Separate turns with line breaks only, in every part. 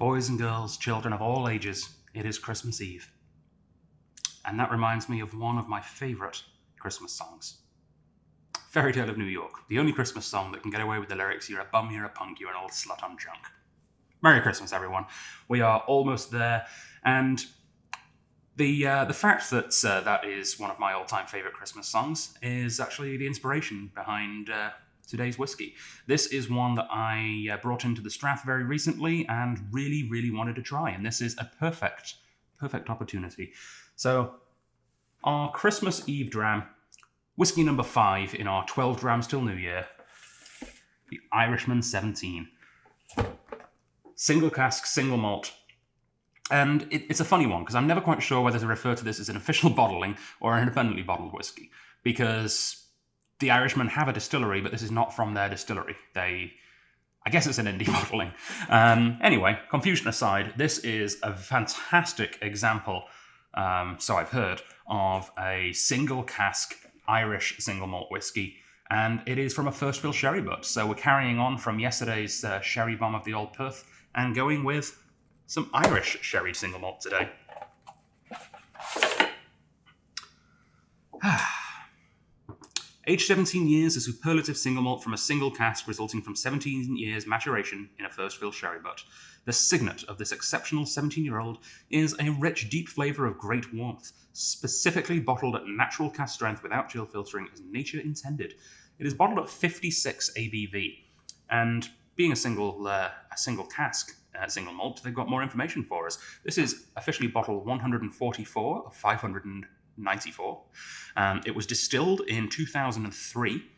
Boys and girls, children of all ages, it is Christmas Eve. And that reminds me of one of my favourite Christmas songs. Fairy Tale of New York, the only Christmas song that can get away with the lyrics, "You're a bum, you're a punk, you're an old slut on junk." Merry Christmas, everyone. We are almost there, and the fact that that is one of my all-time favourite Christmas songs is actually the inspiration behind today's whiskey. This is one that I brought into the Strath very recently and really, really wanted to try, and this is a perfect opportunity. So, our Christmas Eve dram, whiskey number 5 in our 12 drams till New Year, the Irishman 17. Single cask, single malt. And it's a funny one, because I'm never quite sure whether to refer to this as an official bottling or an independently bottled whiskey, because the Irishmen have a distillery, but this is not from their distillery. I guess it's an indie bottling. Anyway, confusion aside, this is a fantastic example, so I've heard, of a single cask Irish single malt whiskey, and it is from a first fill sherry butt. So we're carrying on from yesterday's sherry bomb of the Old Perth and going with some Irish sherry single malt today. Aged 17 years, a superlative single malt from a single cask resulting from 17 years maturation in a first fill sherry butt. The signet of this exceptional 17-year-old is a rich, deep flavour of great warmth, specifically bottled at natural cask strength without chill filtering as nature intended. It is bottled at 56 ABV, and being a single cask, single malt, they've got more information for us. This is officially bottle 144 of 594. It was distilled in 2003.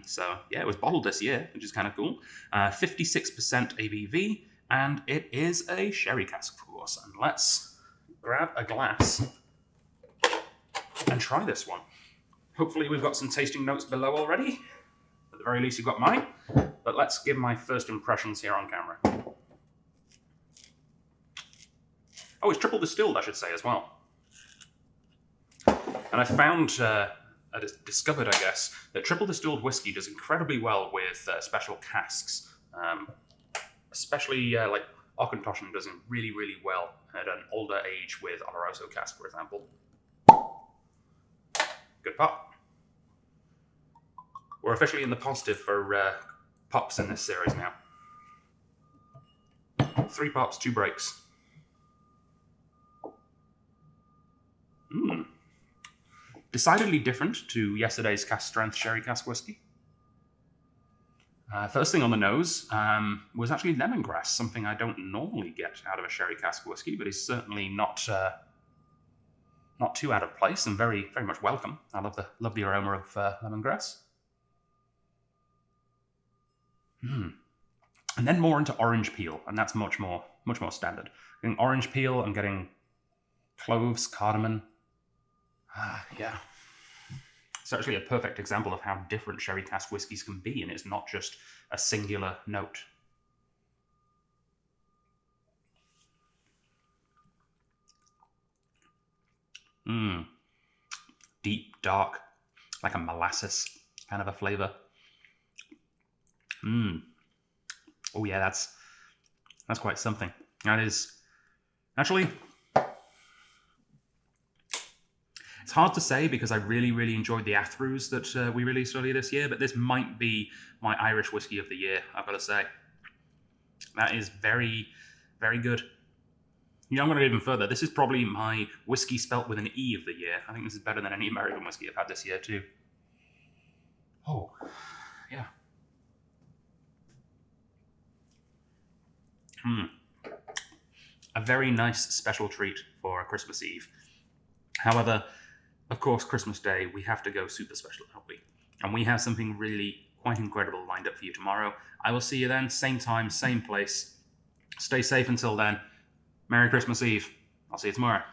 So, yeah, it was bottled this year, which is kind of cool. 56% ABV, and it is a sherry cask, of course. And let's grab a glass and try this one. Hopefully we've got some tasting notes below already. At the very least, you've got mine. But let's give my first impressions here on camera. Oh, it's triple distilled, I should say, as well. And I found, discovered, I guess, that triple distilled whiskey does incredibly well with special casks. Especially, like, Auchentoshan does really, really well at an older age with Oloroso cask, for example. Good pop. We're officially in the positive for pops in this series now. 3 pops, 2 breaks. Decidedly different to yesterday's cask strength sherry cask whiskey. First thing on the nose was actually lemongrass, something I don't normally get out of a sherry cask whiskey, but is certainly not too out of place and very, very much welcome. I love the aroma of lemongrass. And then more into orange peel, and that's much more standard. Getting orange peel, I'm getting cloves, cardamom. Yeah. It's actually a perfect example of how different sherry cask whiskies can be, and it's not just a singular note. Deep, dark, like a molasses kind of a flavour. Oh yeah, that's quite something. That is actually. It's hard to say because I really, really enjoyed the Athrus that we released earlier this year, but this might be my Irish whiskey of the year, I've got to say. That is very, very good. You know, I'm going to go even further. This is probably my whiskey spelt with an E of the year. I think this is better than any American whiskey I've had this year, too. Oh, yeah. A very nice special treat for a Christmas Eve. However, of course, Christmas Day, we have to go super special, don't we? And we have something really quite incredible lined up for you tomorrow. I will see you then, same time, same place. Stay safe until then. Merry Christmas Eve. I'll see you tomorrow.